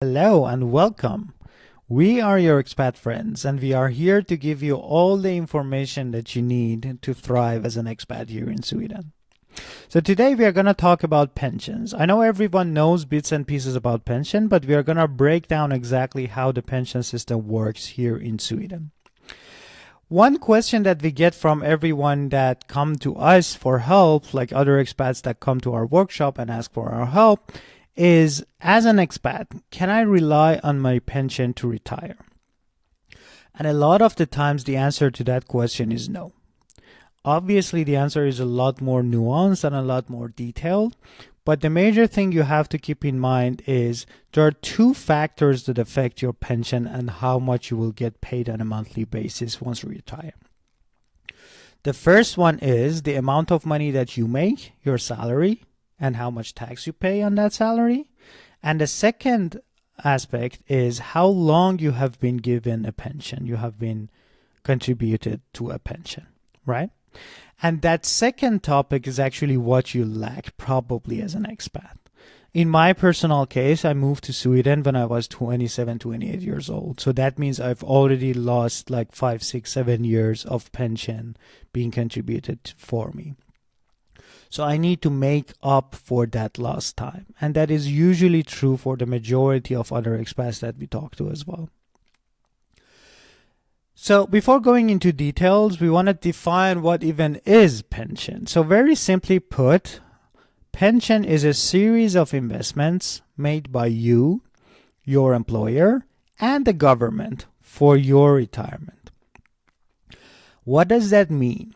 Hello and welcome. We are your expat friends, and we are here to give you all the information that you need to thrive as an expat here in Sweden. So today we are going to talk about pensions. I know everyone knows bits and pieces about pension, but we are going to break down exactly how the pension system works here in Sweden. One question that we get from everyone that come to us for help, like other expats that come to our workshop and ask for our help, is, as an expat, can I rely on my pension to retire? And a lot of the times the answer to that question is no. Obviously, the answer is a lot more nuanced and a lot more detailed, but the major thing you have to keep in mind is there are two factors that affect your pension and how much you will get paid on a monthly basis once you retire. The first one is the amount of money that you make, your salary, and how much tax you pay on that salary. And the second aspect is how long you have been given a pension. You have been contributed to a pension, right? And that second topic is actually what you lack probably as an expat. In my personal case, I moved to Sweden when I was 27, 28 years old. So that means I've already lost like 5, 6, 7 years of pension being contributed for me. So I need to make up for that lost time. And that is usually true for the majority of other expats that we talk to as well. So before going into details, we want to define what even is pension. So very simply put, pension is a series of investments made by you, your employer, and the government for your retirement. What does that mean?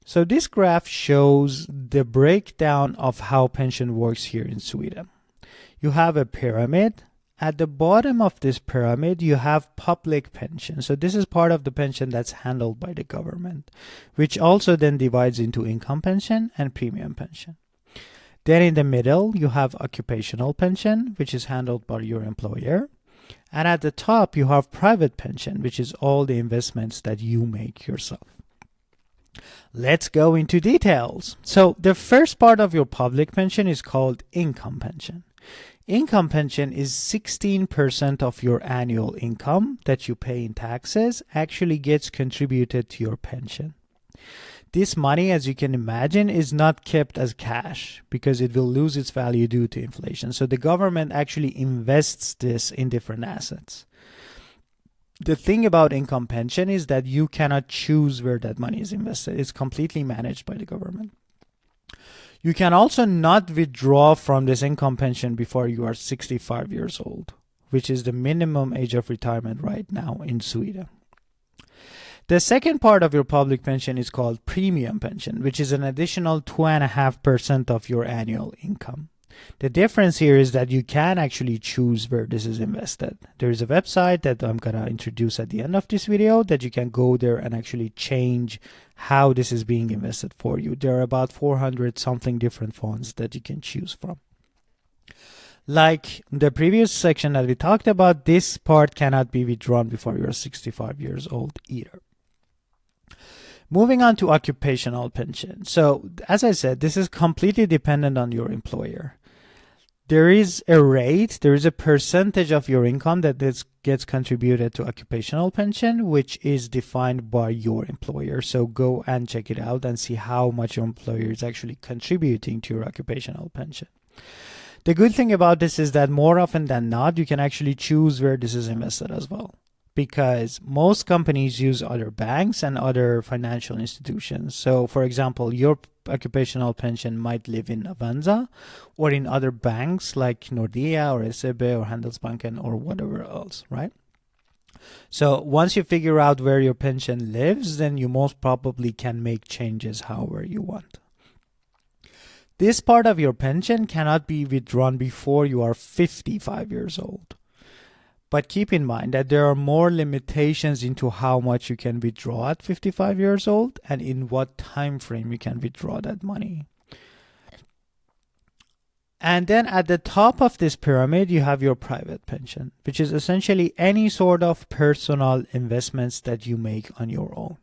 So this graph shows the breakdown of how pension works here in Sweden. You have a pyramid. At the bottom of this pyramid, you have public pension. So this is part of the pension that's handled by the government, which also then divides into income pension and premium pension. Then in the middle, you have occupational pension, which is handled by your employer. And at the top, you have private pension, which is all the investments that you make yourself. Let's go into details. So the first part of your public pension is called income pension. Income pension is 16% of your annual income that you pay in taxes actually gets contributed to your pension. This money, as you can imagine, is not kept as cash because it will lose its value due to inflation. So the government actually invests this in different assets. The thing about income pension is that you cannot choose where that money is invested. It's completely managed by the government. You can also not withdraw from this income pension before you are 65 years old, which is the minimum age of retirement right now in Sweden. The second part of your public pension is called premium pension, which is an additional 2.5% of your annual income. The difference here is that you can actually choose where this is invested. There is a website that I'm going to introduce at the end of this video that you can go there and actually change how this is being invested for you. There are about 400 something different funds that you can choose from. Like the previous section that we talked about, this part cannot be withdrawn before you're 65 years old either. Moving on to occupational pension. So as I said, this is completely dependent on your employer. There is a rate, there is a percentage of your income that gets contributed to occupational pension, which is defined by your employer. So go and check it out and see how much your employer is actually contributing to your occupational pension. The good thing about this is that more often than not, you can actually choose where this is invested as well, because most companies use other banks and other financial institutions. So for example, your occupational pension might live in Avanza or in other banks like Nordea or SEB or Handelsbanken or whatever else, right? So once you figure out where your pension lives, then you most probably can make changes however you want. This part of your pension cannot be withdrawn before you are 55 years old. But keep in mind that there are more limitations into how much you can withdraw at 55 years old and in what time frame you can withdraw that money. And then at the top of this pyramid, you have your private pension, which is essentially any sort of personal investments that you make on your own.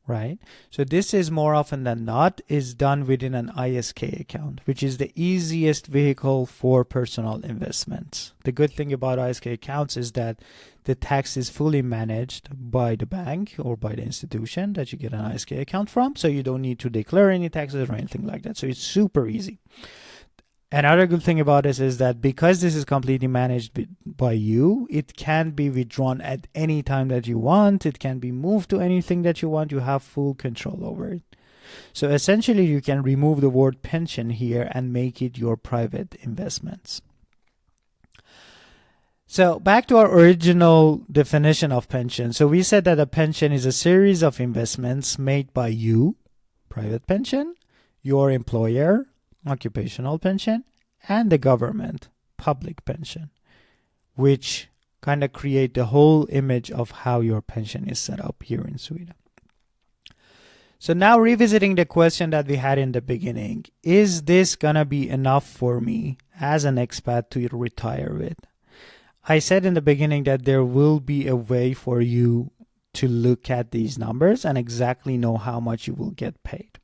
right? So this is more often than not is done within an ISK account, which is the easiest vehicle for personal investments. The good thing about ISK accounts is that the tax is fully managed by the bank or by the institution that you get an ISK account from, so you don't need to declare any taxes or anything like that. So it's super easy. Another good thing about this is that because this is completely managed by you, it can be withdrawn at any time that you want. It can be moved to anything that you want. You have full control over it. So essentially, you can remove the word pension here and make it your private investments. So back to our original definition of pension. So we said that a pension is a series of investments made by you, private pension, your employer, occupational pension, and the government, public pension, which kind of create the whole image of how your pension is set up here in Sweden. So now revisiting the question that we had in the beginning, is this gonna be enough for me as an expat to retire with? I said in the beginning that there will be a way for you to look at these numbers and exactly know how much you will get paid.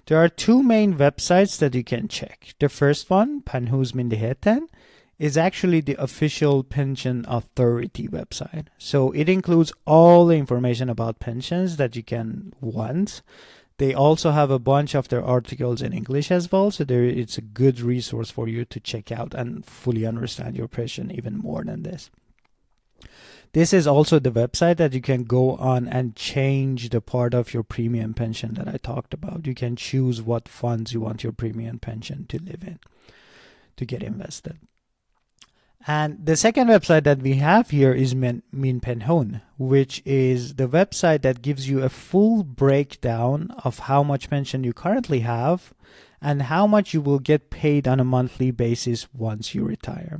There are two main websites that you can check. The first one, Pensionsmyndigheten, is actually the official pension authority website. So it includes all the information about pensions that you can want. They also have a bunch of their articles in English as well. So it's a good resource for you to check out and fully understand your pension even more than this. This is also the website that you can go on and change the part of your premium pension that I talked about. You can choose what funds you want your premium pension to live in, to get invested. And the second website that we have here is Min Pension, which is the website that gives you a full breakdown of how much pension you currently have and how much you will get paid on a monthly basis once you retire.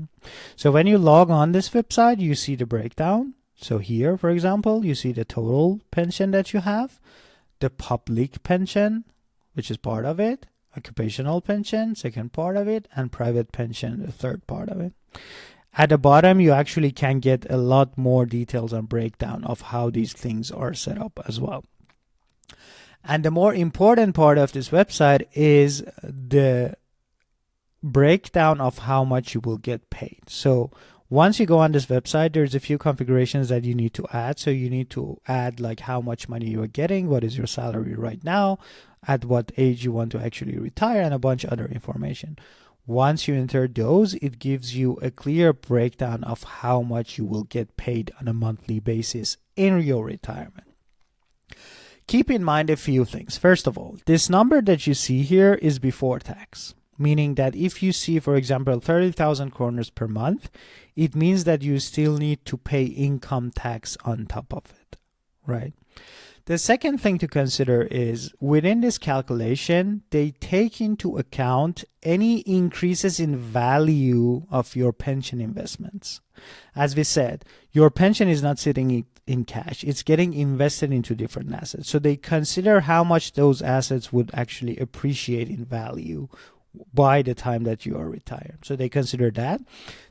So when you log on this website, you see the breakdown. So here, for example, you see the total pension that you have, the public pension, which is part of it, occupational pension, second part of it, and private pension, the third part of it. At the bottom, you actually can get a lot more details and breakdown of how these things are set up as well. And the more important part of this website is the breakdown of how much you will get paid. So once you go on this website, there's a few configurations that you need to add. So you need to add like how much money you are getting, what is your salary right now, at what age you want to actually retire, and a bunch of other information. Once you enter those, it gives you a clear breakdown of how much you will get paid on a monthly basis in your retirement. Keep in mind a few things. First of all, this number that you see here is before tax, meaning that if you see, for example, 30,000 kronor per month, it means that you still need to pay income tax on top of it, right? The second thing to consider is within this calculation, they take into account any increases in value of your pension investments. As we said, your pension is not sitting in cash. It's getting invested into different assets. So they consider how much those assets would actually appreciate in value by the time that you are retired. So they consider that.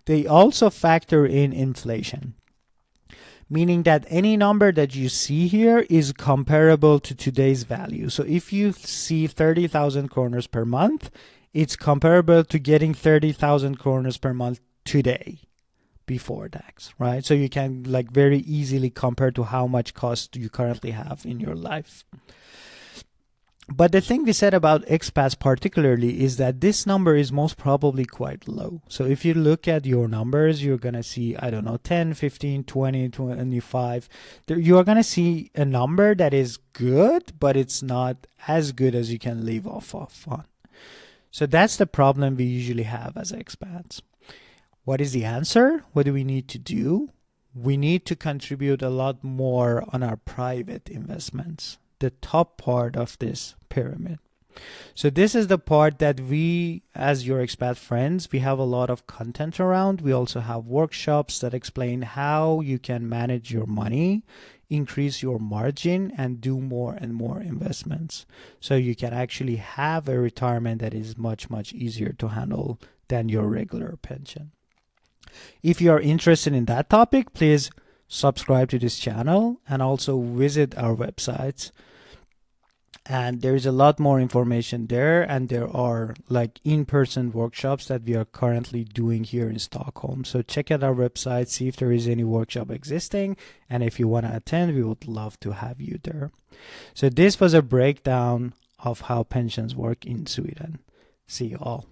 They also factor in inflation, meaning that any number that you see here is comparable to today's value. So if you see 30,000 kronor per month, it's comparable to getting 30,000 kronor per month today before tax, right? So you can like very easily compare to how much cost you currently have in your life. But the thing we said about expats particularly is that this number is most probably quite low. So if you look at your numbers, you're going to see, I don't know, 10, 15, 20, 25. You are going to see a number that is good, but it's not as good as you can live off of on. So that's the problem we usually have as expats. What is the answer? What do we need to do? We need to contribute a lot more on our private investments, the top part of this pyramid. So this is the part that we, as Your Expat Friends, we have a lot of content around. We also have workshops that explain how you can manage your money, increase your margin, and do more and more investments. So you can actually have a retirement that is much, much easier to handle than your regular pension. If you are interested in that topic, please subscribe to this channel and also visit our websites And there is a lot more information there, and there are like in-person workshops that we are currently doing here in Stockholm. So check out our website, see if there is any workshop existing, and if you want to attend, we would love to have you there. So this was a breakdown of how pensions work in Sweden. See you all.